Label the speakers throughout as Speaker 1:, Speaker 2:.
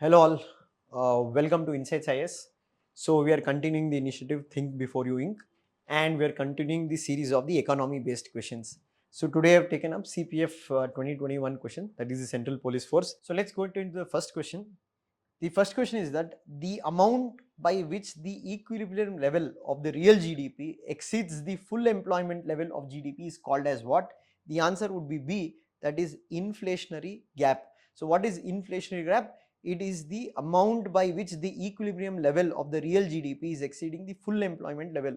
Speaker 1: Hello all, welcome to Insights IS. So we are continuing the initiative Think Before You Ink, and we are continuing the series of the economy based questions. So today I have taken up CPF 2021 question, that is the Central Police Force. So let's go into the first question. The first question is that the amount by which the equilibrium level of the real GDP exceeds the full employment level of GDP is called as what? The answer would be B, that is inflationary gap. So what is inflationary gap? It is the amount by which the equilibrium level of the real GDP is exceeding the full employment level.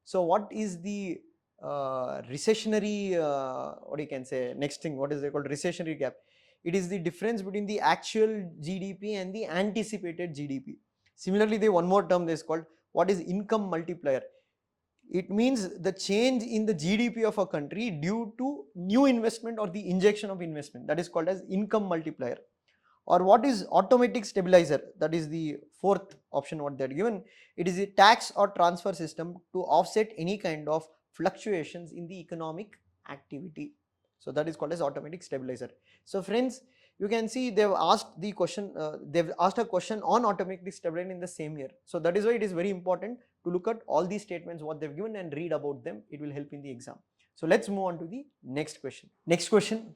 Speaker 1: So what is the recessionary, what you can say, next thing, what is it called, recessionary gap? It is the difference between the actual GDP and the anticipated GDP. Similarly, the one more term is called what is income multiplier. It means the change in the GDP of a country due to new investment or the injection of investment, that is called as income multiplier. Or what is automatic stabilizer? That is the fourth option what they are given. It is a tax or transfer system to offset any kind of fluctuations in the economic activity. So that is called as automatic stabilizer. So friends, you can see they've asked the question, they've asked a question on automatic stabilizer in the same year. So that is why it is very important to look at all these statements what they've given and read about them. It will help in the exam. So let's move on to the next question. Next question: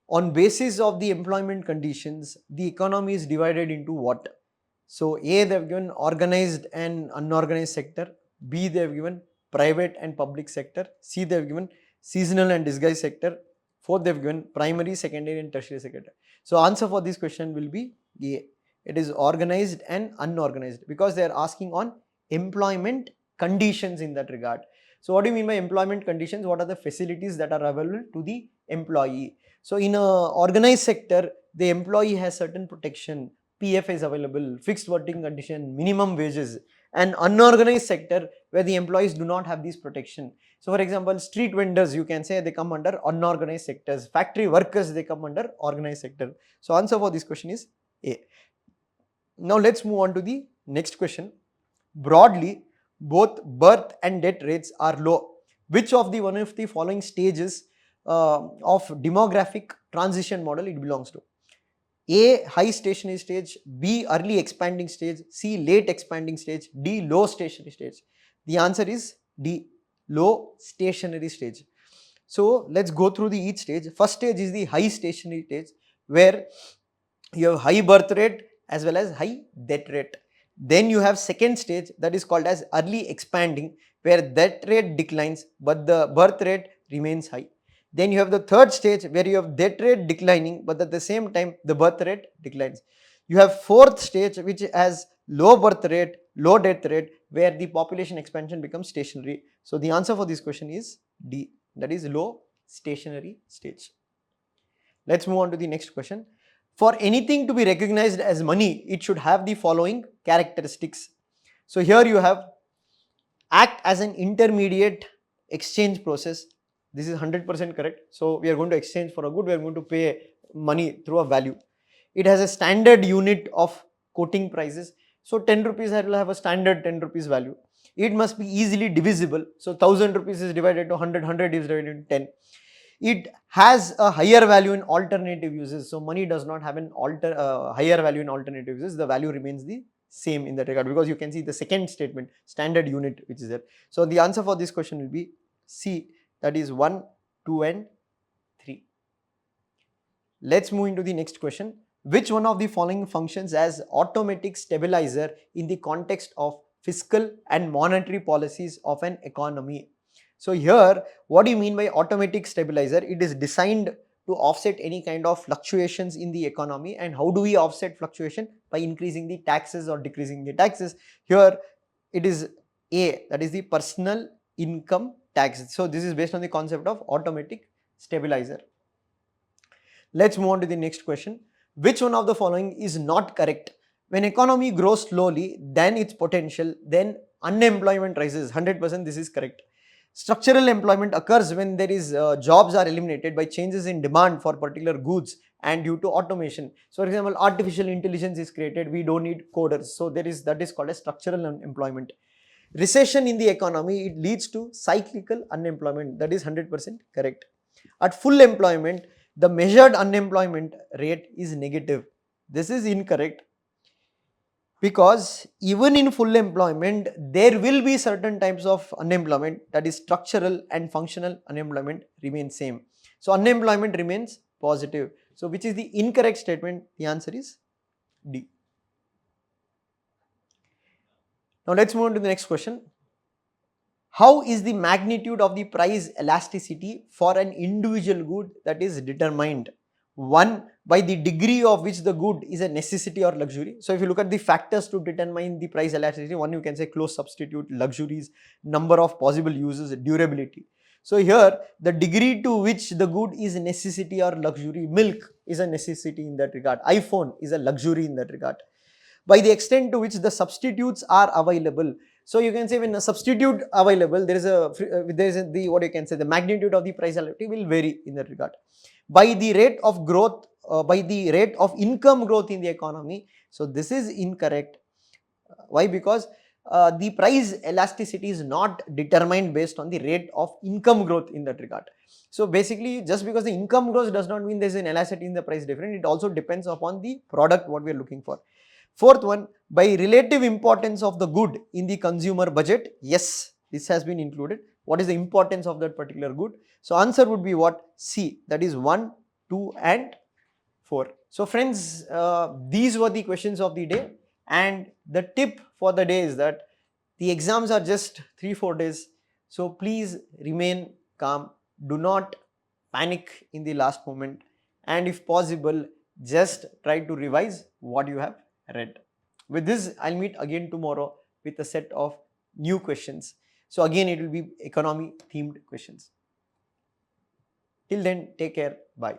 Speaker 1: on basis of the employment conditions, the economy is divided into what? So A, they have given organized and unorganized sector. B, they have given private and public sector. C, they have given seasonal and disguised sector. Fourth, they have given primary, secondary and tertiary sector. So answer for this question will be A. It is organized and unorganized, because they are asking on employment conditions in that regard. So what do you mean by employment conditions? What are the facilities that are available to the employee? So in a organized sector, the employee has certain protection. PF is available, fixed working condition, minimum wages. And unorganized sector, where the employees do not have this protection. So for example, street vendors, you can say they come under unorganized sectors. Factory workers, they come under organized sector. So answer for this question is A. Now let's move on to the next question. Broadly, both birth and death rates are low. Which of the one of the following stages of demographic transition model it belongs to? A, high stationary stage. B, early expanding stage. C, late expanding stage. D, low stationary stage. The answer is D, low stationary stage. So let's go through the each stage. First stage is the high stationary stage, where you have high birth rate as well as high death rate. Then you have second stage, that is called as early expanding, where death rate declines but the birth rate remains high. Then you have the third stage, where you have death rate declining but at the same time the birth rate declines. You have fourth stage, which has low birth rate, low death rate, where the population expansion becomes stationary. So the answer for this question is D, that is low stationary stage. Let's move on to the next question. For anything to be recognized as money, it should have the following characteristics. So here you have act as an intermediate exchange process. This is 100% correct. So we are going to exchange for a good, we are going to pay money through a value. It has a standard unit of quoting prices. So 10 rupees will have a standard 10 rupees value. It must be easily divisible. So 1000 rupees is divided to 100, 100 is divided into 10. It has a higher value in alternative uses. So money does not have an higher value in alternative uses. The value remains the same in that regard, because you can see the second statement, standard unit, which is there. So the answer for this question will be C, that is 1, 2 and 3. Let's move into the next question. Which one of the following functions as automatic stabilizer in the context of fiscal and monetary policies of an economy? So here, what do you mean by automatic stabilizer? It is designed to offset any kind of fluctuations in the economy. And how do we offset fluctuation? By increasing the taxes or decreasing the taxes. Here it is A, that is the personal income tax. So this is based on the concept of automatic stabilizer. Let's move on to the next question. Which one of the following is not correct? When economy grows slowly than its potential, then unemployment rises. 100% this is correct. Structural employment occurs when there is jobs are eliminated by changes in demand for particular goods and due to automation. So for example, artificial intelligence is created, we don't need coders. So that is called as structural unemployment. Recession in the economy, it leads to cyclical unemployment. That is 100% correct. At full employment, the measured unemployment rate is negative. This is incorrect. Because even in full employment, there will be certain types of unemployment, that is structural and functional unemployment remains same. So unemployment remains positive. So which is the incorrect statement? The answer is D. Now let's move on to the next question. How is the magnitude of the price elasticity for an individual good that is determined? One, by the degree of which the good is a necessity or luxury. So if you look at the factors to determine the price elasticity, one you can say close substitute, luxuries, number of possible uses, durability. So here the degree to which the good is a necessity or luxury, milk is a necessity in that regard, iPhone is a luxury in that regard. By the extent to which the substitutes are available. So you can say when a substitute available, there is the what you can say the magnitude of the price elasticity will vary in that regard. By the rate of growth, by the rate of income growth in the economy. So this is incorrect. Why? Because the price elasticity is not determined based on the rate of income growth in that regard. So basically, just because the income grows does not mean there is an elasticity in the price difference. It also depends upon the product what we are looking for. Fourth one, by relative importance of the good in the consumer budget. Yes, this has been included. What is the importance of that particular good? So answer would be what? C, that is 1, 2 and 4. So friends, these were the questions of the day, and the tip for the day is that the exams are just 3-4 days. So please remain calm. Do not panic in the last moment, and if possible, just try to revise what you have read. With this, I'll meet again tomorrow with a set of new questions. So again, it will be economy themed questions. Till then, take care. Bye.